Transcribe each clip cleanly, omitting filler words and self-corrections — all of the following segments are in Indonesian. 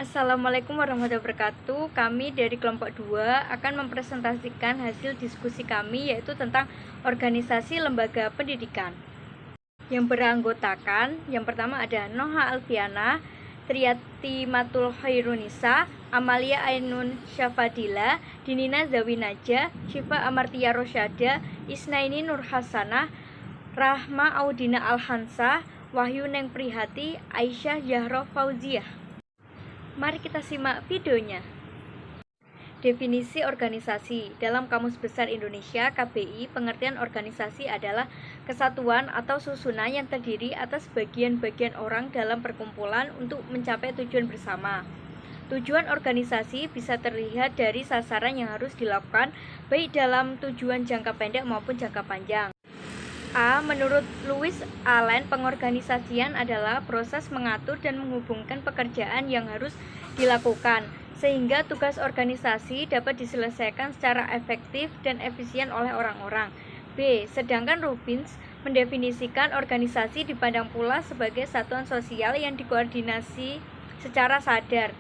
Assalamualaikum warahmatullahi wabarakatuh. Kami dari kelompok 2 akan mempresentasikan hasil diskusi kami, yaitu tentang organisasi lembaga pendidikan yang beranggotakan, yang pertama ada Noha Alfiana, Triati Matul Khairunisa, Amalia Ainun Syafadila, Dinina Zawinaja, Syifa Amartia Rosyada, Isnaini Nur Hasanah, Rahma Audina Alhansah, Wahyu Neng Prihati, Aisyah Zahra Fauziah. Mari kita simak videonya. Definisi organisasi. Dalam Kamus Besar Indonesia (KBI), pengertian organisasi adalah kesatuan atau susunan yang terdiri atas bagian-bagian orang dalam perkumpulan untuk mencapai tujuan bersama. Tujuan organisasi bisa terlihat dari sasaran yang harus dilakukan, baik dalam tujuan jangka pendek maupun jangka panjang. A. Menurut Louis Allen, pengorganisasian adalah proses mengatur dan menghubungkan pekerjaan yang harus dilakukan, sehingga tugas organisasi dapat diselesaikan secara efektif dan efisien oleh orang-orang. B. Sedangkan Robbins mendefinisikan organisasi dipandang pula sebagai satuan sosial yang dikoordinasi secara sadar,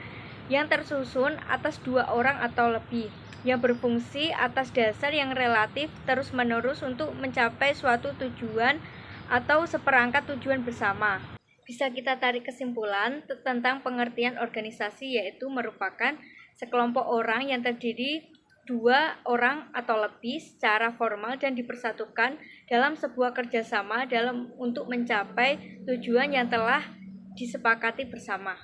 yang tersusun atas 2 orang atau lebih, yang berfungsi atas dasar yang relatif terus-menerus untuk mencapai suatu tujuan atau seperangkat tujuan bersama. Bisa kita tarik kesimpulan tentang pengertian organisasi, yaitu merupakan sekelompok orang yang terdiri 2 orang atau lebih secara formal dan dipersatukan dalam sebuah kerjasama untuk mencapai tujuan yang telah disepakati bersama.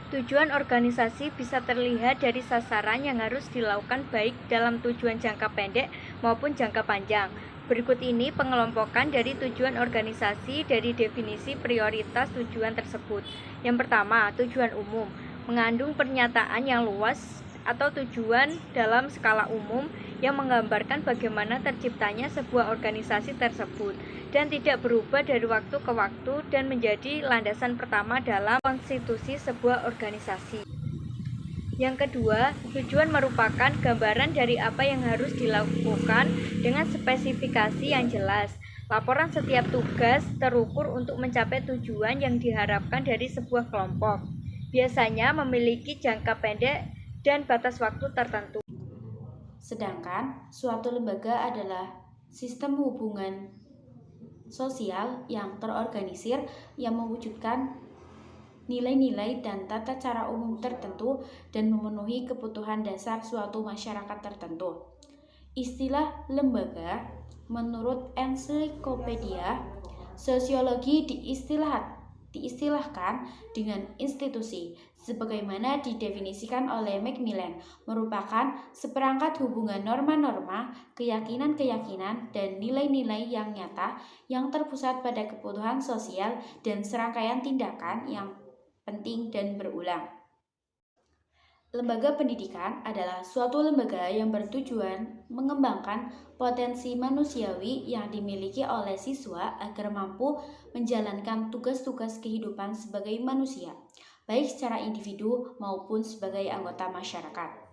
Tujuan organisasi bisa terlihat dari sasaran yang harus dilakukan baik dalam tujuan jangka pendek maupun jangka panjang. Berikut ini pengelompokan dari tujuan organisasi dari definisi prioritas tujuan tersebut. Yang pertama, tujuan umum mengandung pernyataan yang luas atau tujuan dalam skala umum yang menggambarkan bagaimana terciptanya sebuah organisasi tersebut dan tidak berubah dari waktu ke waktu dan menjadi landasan pertama dalam konstitusi sebuah organisasi. Yang kedua, tujuan merupakan gambaran dari apa yang harus dilakukan dengan spesifikasi yang jelas. Laporan setiap tugas terukur untuk mencapai tujuan yang diharapkan dari sebuah kelompok. Biasanya memiliki jangka pendek dan batas waktu tertentu. Sedangkan suatu lembaga adalah sistem hubungan sosial yang terorganisir yang mewujudkan nilai-nilai dan tata cara umum tertentu dan memenuhi kebutuhan dasar suatu masyarakat tertentu. Istilah lembaga menurut ensiklopedia sosiologi diistilahkan dengan institusi, sebagaimana didefinisikan oleh Macmillan, merupakan seperangkat hubungan norma-norma, keyakinan-keyakinan, dan nilai-nilai yang nyata yang terpusat pada kebutuhan sosial dan serangkaian tindakan yang penting dan berulang. Lembaga pendidikan adalah suatu lembaga yang bertujuan mengembangkan potensi manusiawi yang dimiliki oleh siswa agar mampu menjalankan tugas-tugas kehidupan sebagai manusia, baik secara individu maupun sebagai anggota masyarakat.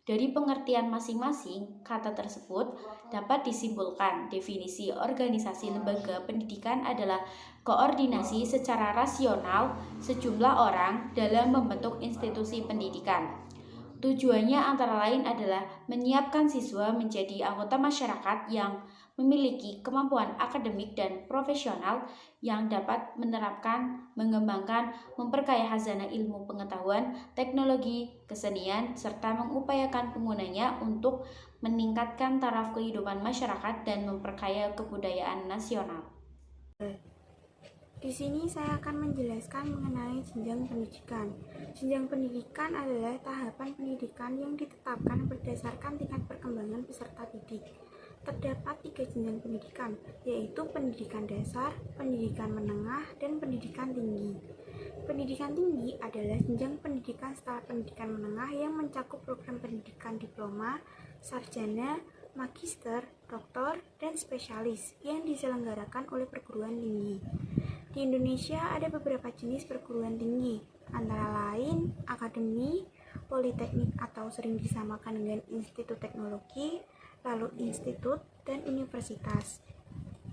Dari pengertian masing-masing kata tersebut dapat disimpulkan definisi organisasi lembaga pendidikan adalah koordinasi secara rasional sejumlah orang dalam membentuk institusi pendidikan. Tujuannya antara lain adalah menyiapkan siswa menjadi anggota masyarakat yang memiliki kemampuan akademik dan profesional yang dapat menerapkan, mengembangkan, memperkaya khazanah ilmu pengetahuan, teknologi, kesenian, serta mengupayakan penggunanya untuk meningkatkan taraf kehidupan masyarakat dan memperkaya kebudayaan nasional. Di sini saya akan menjelaskan mengenai jenjang pendidikan. Jenjang pendidikan adalah tahapan pendidikan yang ditetapkan berdasarkan tingkat perkembangan peserta didik. Terdapat 3 jenjang pendidikan, yaitu pendidikan dasar, pendidikan menengah, dan pendidikan tinggi. Pendidikan tinggi adalah jenjang pendidikan setelah pendidikan menengah yang mencakup program pendidikan diploma, sarjana, magister, doktor, dan spesialis yang diselenggarakan oleh perguruan tinggi. Di Indonesia ada beberapa jenis perguruan tinggi, antara lain akademi, politeknik atau sering disamakan dengan institut teknologi, lalu institut, dan universitas.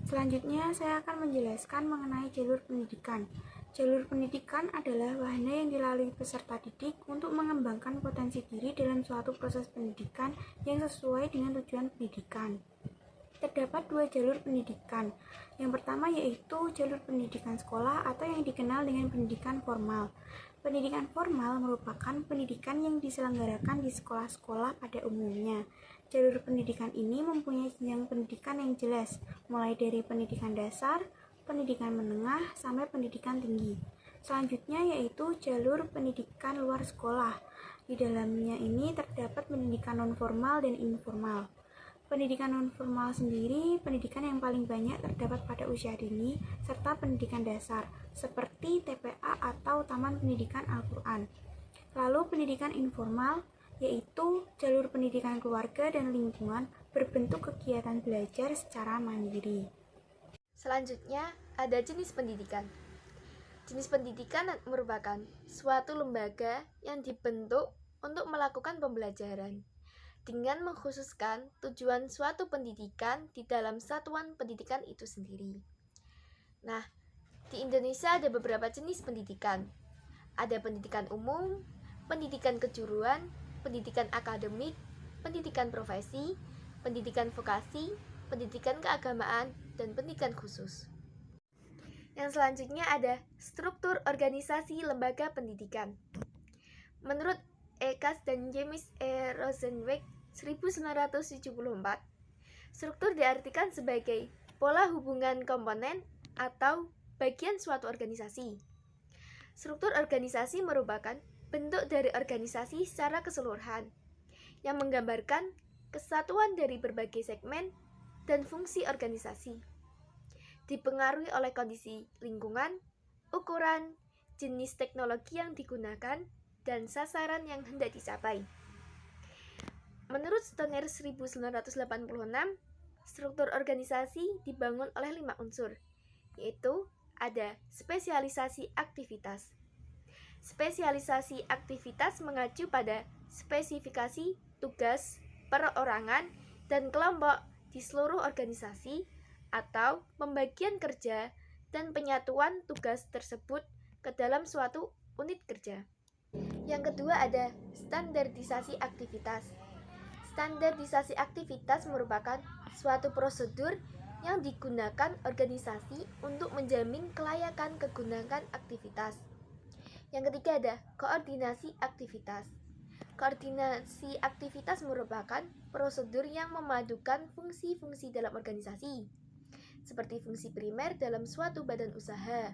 Selanjutnya saya akan menjelaskan mengenai jalur pendidikan. Jalur pendidikan adalah wahana yang dilalui peserta didik untuk mengembangkan potensi diri dalam suatu proses pendidikan yang sesuai dengan tujuan pendidikan. Terdapat dua jalur pendidikan. Yang pertama yaitu jalur pendidikan sekolah atau yang dikenal dengan pendidikan formal. Pendidikan formal merupakan pendidikan yang diselenggarakan di sekolah-sekolah pada umumnya. Jalur pendidikan ini mempunyai jenjang pendidikan yang jelas, mulai dari pendidikan dasar, pendidikan menengah, sampai pendidikan tinggi. Selanjutnya yaitu jalur pendidikan luar sekolah. Di dalamnya ini terdapat pendidikan non-formal dan informal. Pendidikan non-formal sendiri, pendidikan yang paling banyak terdapat pada usia dini, serta pendidikan dasar, seperti TPA atau Taman Pendidikan Al-Quran. Lalu pendidikan informal, yaitu jalur pendidikan keluarga dan lingkungan berbentuk kegiatan belajar secara mandiri. Selanjutnya, ada jenis pendidikan. Jenis pendidikan merupakan suatu lembaga yang dibentuk untuk melakukan pembelajaran dengan mengkhususkan tujuan suatu pendidikan di dalam satuan pendidikan itu sendiri. Nah, di Indonesia ada beberapa jenis pendidikan. Ada pendidikan umum, pendidikan kejuruan, pendidikan akademik, pendidikan profesi, pendidikan vokasi, pendidikan keagamaan, dan pendidikan khusus. Yang selanjutnya ada struktur organisasi lembaga pendidikan. Menurut Ekas dan James E. Rosenweig 1974, struktur diartikan sebagai pola hubungan komponen atau bagian suatu organisasi. Struktur organisasi merupakan bentuk dari organisasi secara keseluruhan yang menggambarkan kesatuan dari berbagai segmen dan fungsi organisasi. Dipengaruhi oleh kondisi lingkungan, ukuran, jenis teknologi yang digunakan, dan sasaran yang hendak dicapai. Menurut Stoner 1986, struktur organisasi dibangun oleh 5 unsur, yaitu ada spesialisasi aktivitas. Spesialisasi aktivitas mengacu pada spesifikasi tugas, perorangan, dan kelompok di seluruh organisasi atau pembagian kerja dan penyatuan tugas tersebut ke dalam suatu unit kerja. Yang kedua ada standarisasi aktivitas. Standarisasi aktivitas merupakan suatu prosedur yang digunakan organisasi untuk menjamin kelayakan kegunaan aktivitas. Yang ketiga ada koordinasi aktivitas. Koordinasi aktivitas merupakan prosedur yang memadukan fungsi-fungsi dalam organisasi, seperti fungsi primer dalam suatu badan usaha,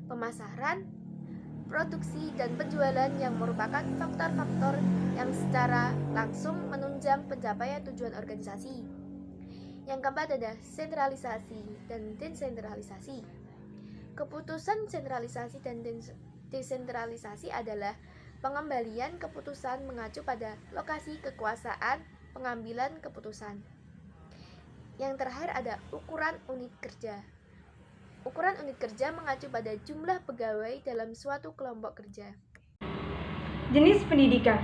pemasaran, produksi, dan penjualan yang merupakan faktor-faktor yang secara langsung menunjang pencapaian tujuan organisasi. Yang keempat ada sentralisasi dan desentralisasi. Keputusan sentralisasi dan desentralisasi adalah pengembalian keputusan mengacu pada lokasi kekuasaan pengambilan keputusan. Yang terakhir ada ukuran unit kerja. Ukuran unit kerja mengacu pada jumlah pegawai dalam suatu kelompok kerja. Jenis pendidikan.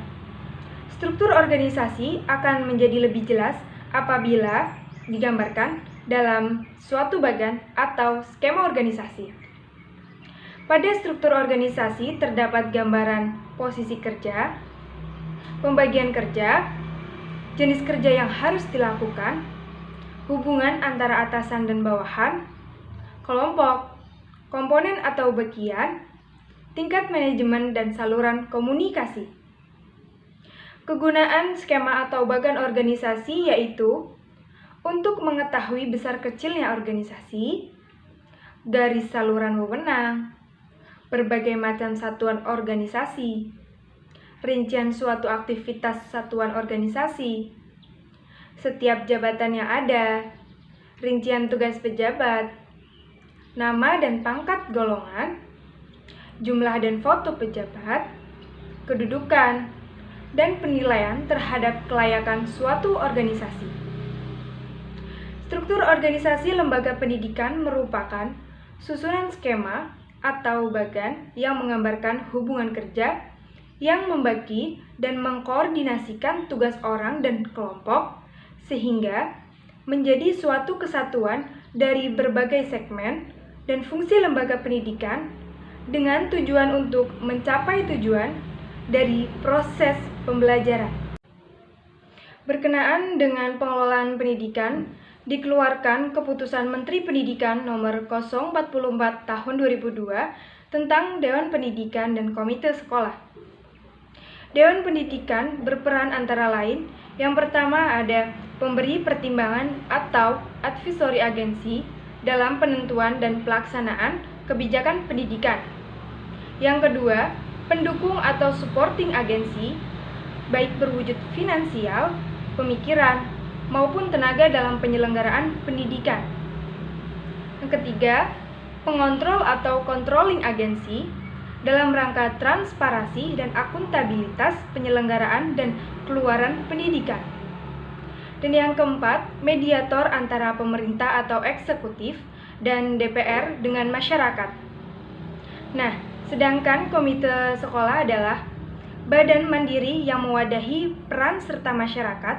Struktur organisasi akan menjadi lebih jelas apabila digambarkan dalam suatu bagan atau skema organisasi. Pada struktur organisasi terdapat gambaran posisi kerja, pembagian kerja, jenis kerja yang harus dilakukan, hubungan antara atasan dan bawahan, kelompok, komponen atau bagian, tingkat manajemen dan saluran komunikasi. Kegunaan skema atau bagan organisasi yaitu untuk mengetahui besar kecilnya organisasi, garis saluran wewenang, berbagai macam satuan organisasi, rincian suatu aktivitas satuan organisasi, setiap jabatan yang ada, rincian tugas pejabat, nama dan pangkat golongan, jumlah dan foto pejabat, kedudukan, dan penilaian terhadap kelayakan suatu organisasi. Struktur organisasi lembaga pendidikan merupakan susunan skema atau bagan yang menggambarkan hubungan kerja yang membagi dan mengkoordinasikan tugas orang dan kelompok sehingga menjadi suatu kesatuan dari berbagai segmen, dan fungsi lembaga pendidikan dengan tujuan untuk mencapai tujuan dari proses pembelajaran. Berkenaan dengan pengelolaan pendidikan, dikeluarkan Keputusan Menteri Pendidikan Nomor 044 Tahun 2002 tentang Dewan Pendidikan dan Komite Sekolah. Dewan Pendidikan berperan antara lain, yang pertama ada pemberi pertimbangan atau advisory agency dalam penentuan dan pelaksanaan kebijakan pendidikan. Yang kedua, pendukung atau supporting agency, baik berwujud finansial, pemikiran, maupun tenaga dalam penyelenggaraan pendidikan. Yang ketiga, pengontrol atau controlling agency dalam rangka transparansi dan akuntabilitas penyelenggaraan dan keluaran pendidikan. Dan yang keempat, mediator antara pemerintah atau eksekutif dan DPR dengan masyarakat. Nah, sedangkan komite sekolah adalah badan mandiri yang mewadahi peran serta masyarakat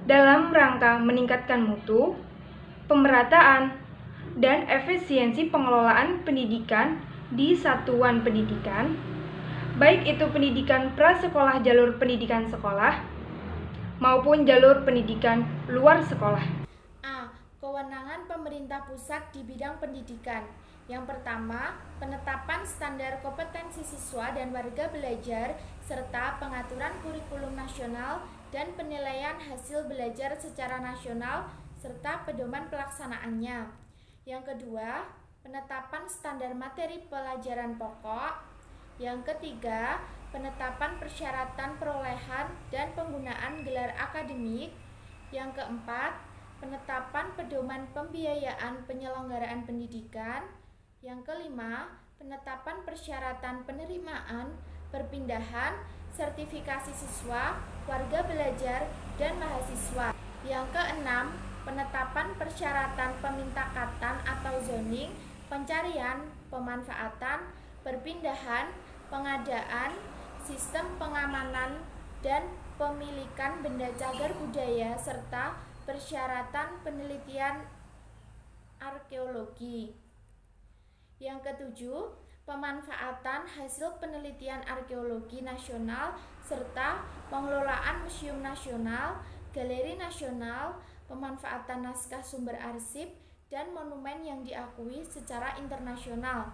dalam rangka meningkatkan mutu, pemerataan, dan efisiensi pengelolaan pendidikan di satuan pendidikan, baik itu pendidikan prasekolah jalur pendidikan sekolah maupun jalur pendidikan luar sekolah. A. Kewenangan pemerintah pusat di bidang pendidikan. Yang pertama, penetapan standar kompetensi siswa dan warga belajar serta pengaturan kurikulum nasional dan penilaian hasil belajar secara nasional serta pedoman pelaksanaannya. Yang kedua, penetapan standar materi pelajaran pokok. Yang ketiga, penetapan persyaratan perolehan dan penggunaan gelar akademik. Yang keempat, penetapan pedoman pembiayaan penyelenggaraan pendidikan. Yang kelima, penetapan persyaratan penerimaan, perpindahan, sertifikasi siswa, warga belajar, dan mahasiswa. Yang keenam, penetapan persyaratan pemintakatan atau zoning, pencarian, pemanfaatan, perpindahan, pengadaan, sistem pengamanan, dan pemilikan benda cagar budaya, serta persyaratan penelitian arkeologi. Yang ketujuh, pemanfaatan hasil penelitian arkeologi nasional serta pengelolaan museum nasional, galeri nasional, pemanfaatan naskah sumber arsip, dan monumen yang diakui secara internasional.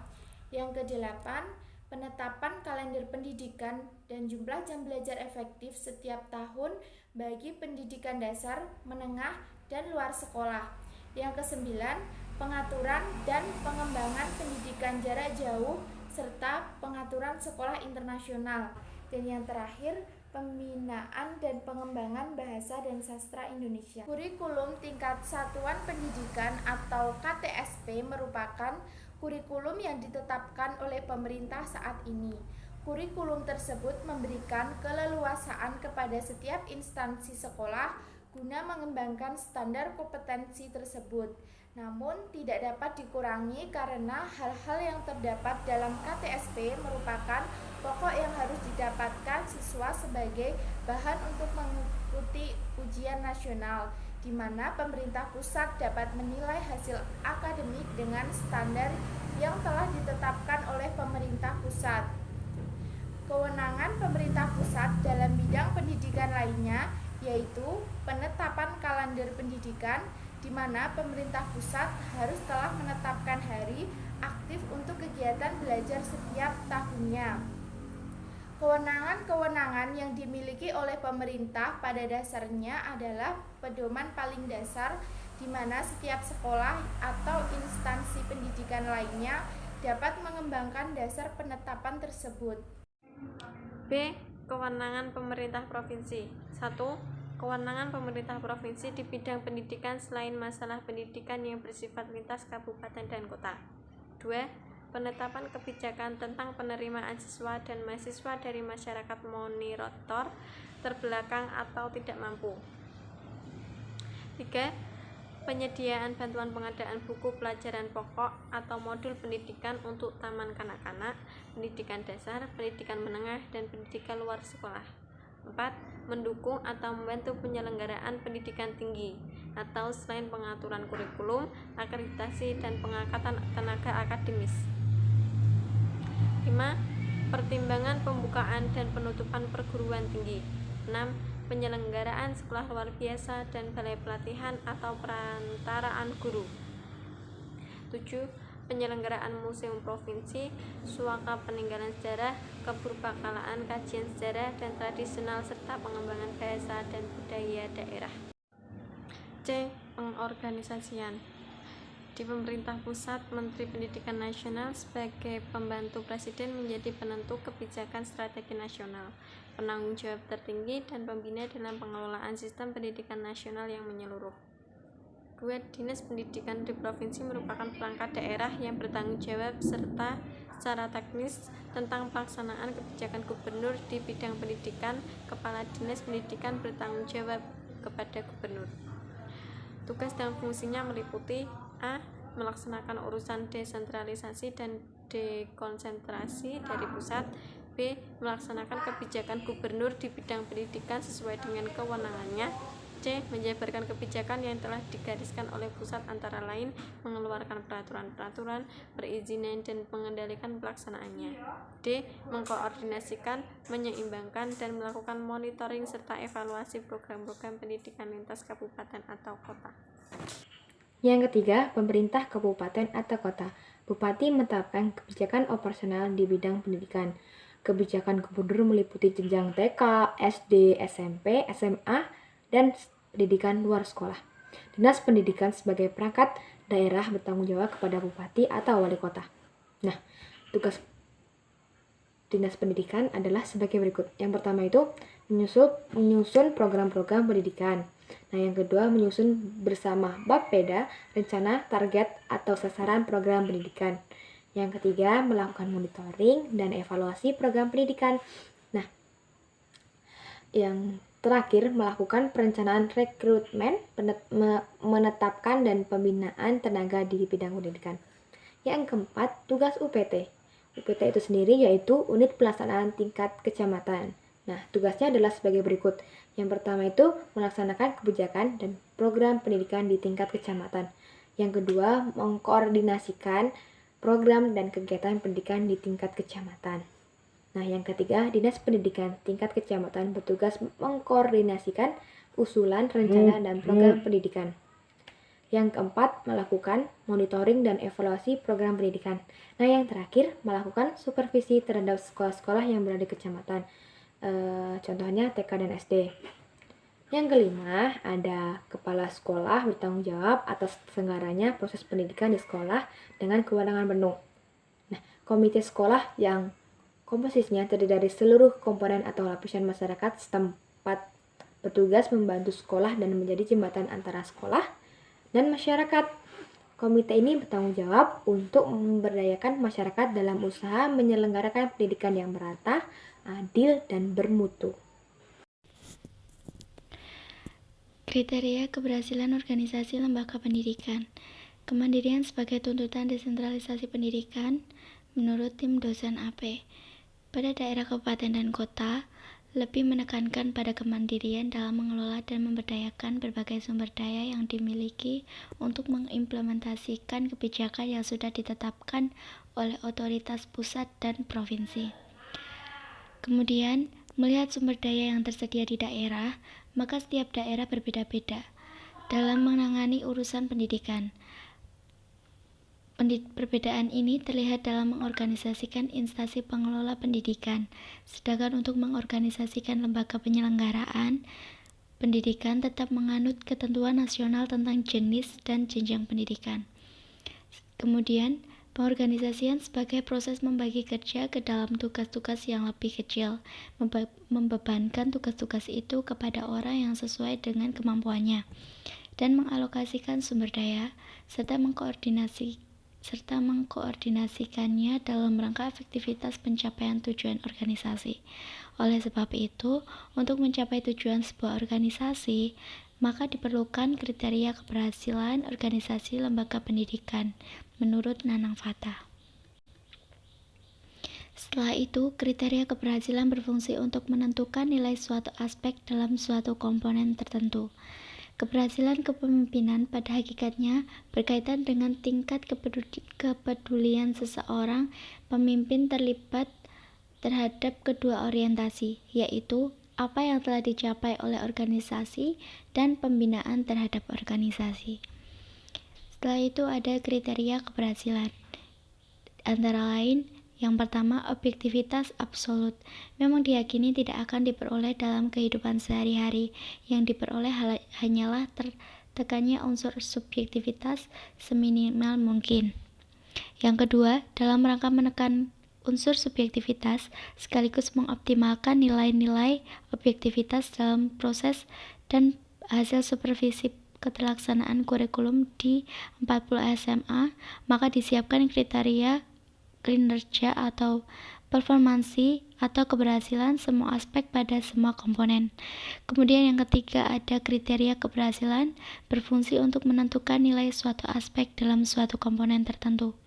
Yang kedelapan, penetapan kalender pendidikan dan jumlah jam belajar efektif setiap tahun bagi pendidikan dasar, menengah, dan luar sekolah. Yang kesembilan, pengaturan dan pengembangan pendidikan jarak jauh serta pengaturan sekolah internasional. Dan yang terakhir, pembinaan dan pengembangan bahasa dan sastra Indonesia. Kurikulum tingkat satuan pendidikan atau KTSP merupakan kurikulum yang ditetapkan oleh pemerintah saat ini. Kurikulum tersebut memberikan keleluasaan kepada setiap instansi sekolah guna mengembangkan standar kompetensi tersebut. Namun tidak dapat dikurangi karena hal-hal yang terdapat dalam KTSP merupakan pokok yang harus didapatkan siswa sebagai bahan untuk mengikuti ujian nasional, di mana pemerintah pusat dapat menilai hasil akademik dengan standar yang telah ditetapkan oleh pemerintah pusat. Kewenangan pemerintah pusat dalam bidang pendidikan lainnya yaitu penetapan kalender pendidikan, di mana pemerintah pusat harus telah menetapkan hari aktif untuk kegiatan belajar setiap tahunnya. Kewenangan-kewenangan yang dimiliki oleh pemerintah pada dasarnya adalah pedoman paling dasar, di mana setiap sekolah atau instansi pendidikan lainnya dapat mengembangkan dasar penetapan tersebut. B. Kewenangan pemerintah provinsi. 1. Kewenangan pemerintah provinsi di bidang pendidikan selain masalah pendidikan yang bersifat lintas kabupaten dan kota. 2. Penetapan kebijakan tentang penerimaan siswa dan mahasiswa dari masyarakat monitor terbelakang atau tidak mampu. 3. Penyediaan bantuan pengadaan buku pelajaran pokok atau modul pendidikan untuk taman kanak-kanak, pendidikan dasar, pendidikan menengah, dan pendidikan luar sekolah. 4. Mendukung atau membantu penyelenggaraan pendidikan tinggi, atau selain pengaturan kurikulum, akreditasi, dan pengangkatan tenaga akademis. 5. Pertimbangan pembukaan dan penutupan perguruan tinggi. 6. Penyelenggaraan sekolah luar biasa dan balai pelatihan atau perantaraan guru. 7. Penyelenggaraan museum provinsi, suaka peninggalan sejarah, kepurbakalaan, kajian sejarah dan tradisional, serta pengembangan bahasa dan budaya daerah. C. Pengorganisasian. Di pemerintah pusat, Menteri Pendidikan Nasional sebagai pembantu Presiden menjadi penentu kebijakan strategi nasional, penanggung jawab tertinggi, dan pembina dalam pengelolaan sistem pendidikan nasional yang menyeluruh. 2. Dinas Pendidikan di provinsi merupakan perangkat daerah yang bertanggung jawab serta secara teknis tentang pelaksanaan kebijakan gubernur di bidang pendidikan. Kepala Dinas Pendidikan bertanggung jawab kepada gubernur. Tugas dan fungsinya meliputi: A. Melaksanakan urusan desentralisasi dan dekonsentrasi dari pusat. B. Melaksanakan kebijakan gubernur di bidang pendidikan sesuai dengan kewenangannya. C. Menjabarkan kebijakan yang telah digariskan oleh pusat, antara lain mengeluarkan peraturan-peraturan, perizinan, dan mengendalikan pelaksanaannya. D. Mengkoordinasikan, menyeimbangkan, dan melakukan monitoring serta evaluasi program-program pendidikan lintas kabupaten atau kota. Yang ketiga, pemerintah kabupaten atau kota. Bupati menetapkan kebijakan operasional di bidang pendidikan. Kebijakan gubernur meliputi jenjang TK, SD, SMP, SMA, dan pendidikan luar sekolah. Dinas Pendidikan sebagai perangkat daerah bertanggung jawab kepada bupati atau wali kota. Nah, tugas Dinas Pendidikan adalah sebagai berikut. Yang pertama itu menyusun program-program pendidikan. Nah, yang kedua menyusun bersama Bapeda rencana, target, atau sasaran program pendidikan. Yang ketiga melakukan monitoring dan evaluasi program pendidikan. Nah, yang terakhir melakukan perencanaan rekrutmen, menetapkan dan pembinaan tenaga di bidang pendidikan. Yang keempat, tugas UPT. UPT itu sendiri yaitu unit pelaksanaan tingkat kecamatan. Nah, tugasnya adalah sebagai berikut. Yang pertama itu melaksanakan kebijakan dan program pendidikan di tingkat kecamatan. Yang kedua, mengkoordinasikan program dan kegiatan pendidikan di tingkat kecamatan. Nah, yang ketiga, Dinas Pendidikan tingkat kecamatan bertugas mengkoordinasikan usulan, rencana, dan program pendidikan. Yang keempat, melakukan monitoring dan evaluasi program pendidikan. Nah, yang terakhir, melakukan supervisi terhadap sekolah-sekolah yang berada di kecamatan. Contohnya TK dan SD. Yang kelima, ada kepala sekolah bertanggung jawab atas terselenggaranya proses pendidikan di sekolah dengan kewenangan penuh. Nah, komite sekolah yang komposisinya terdiri dari seluruh komponen atau lapisan masyarakat setempat bertugas membantu sekolah dan menjadi jembatan antara sekolah dan masyarakat. Komite ini bertanggung jawab untuk memberdayakan masyarakat dalam usaha menyelenggarakan pendidikan yang merata, adil, dan bermutu. Kriteria keberhasilan organisasi lembaga pendidikan. Kemandirian sebagai tuntutan desentralisasi pendidikan menurut tim dosen AP. Pada daerah kabupaten dan kota, lebih menekankan pada kemandirian dalam mengelola dan memberdayakan berbagai sumber daya yang dimiliki untuk mengimplementasikan kebijakan yang sudah ditetapkan oleh otoritas pusat dan provinsi. Kemudian, melihat sumber daya yang tersedia di daerah, maka setiap daerah berbeda-beda dalam menangani urusan pendidikan. Perbedaan ini terlihat dalam mengorganisasikan instansi pengelola pendidikan, sedangkan untuk mengorganisasikan lembaga penyelenggaraan pendidikan tetap menganut ketentuan nasional tentang jenis dan jenjang pendidikan. Kemudian, pengorganisasian sebagai proses membagi kerja ke dalam tugas-tugas yang lebih kecil, membebankan tugas-tugas itu kepada orang yang sesuai dengan kemampuannya, dan mengalokasikan sumber daya, serta mengkoordinasikannya dalam rangka efektivitas pencapaian tujuan organisasi. Oleh sebab itu, untuk mencapai tujuan sebuah organisasi, maka diperlukan kriteria keberhasilan organisasi lembaga pendidikan, menurut Nanang Fatah. Setelah itu, kriteria keberhasilan berfungsi untuk menentukan nilai suatu aspek dalam suatu komponen tertentu. Keberhasilan kepemimpinan pada hakikatnya berkaitan dengan tingkat kepedulian seseorang pemimpin terlibat terhadap kedua orientasi, yaitu apa yang telah dicapai oleh organisasi dan pembinaan terhadap organisasi. Setelah itu ada kriteria keberhasilan. Antara lain, yang pertama, objektivitas absolut. Memang diyakini tidak akan diperoleh dalam kehidupan sehari-hari. Yang diperoleh hanyalah tertekannya unsur subjektivitas seminimal mungkin. Yang kedua, dalam rangka menekan unsur subjektivitas sekaligus mengoptimalkan nilai-nilai objektivitas dalam proses dan hasil supervisi keterlaksanaan kurikulum di 40 SMA, maka disiapkan kriteria kinerja atau performansi atau keberhasilan semua aspek pada semua komponen. Kemudian yang ketiga ada kriteria keberhasilan berfungsi untuk menentukan nilai suatu aspek dalam suatu komponen tertentu.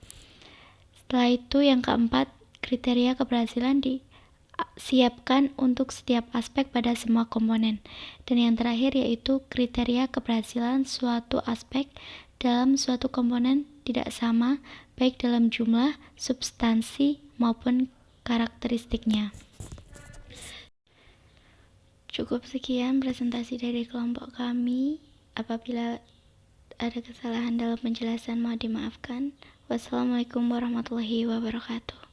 Setelah itu yang keempat, kriteria keberhasilan disiapkan untuk setiap aspek pada semua komponen. Dan yang terakhir yaitu kriteria keberhasilan suatu aspek dalam suatu komponen tidak sama baik dalam jumlah, substansi, maupun karakteristiknya. Cukup sekian presentasi dari kelompok kami. Apabila ada kesalahan dalam penjelasan mohon dimaafkan. Wassalamualaikum warahmatullahi wabarakatuh.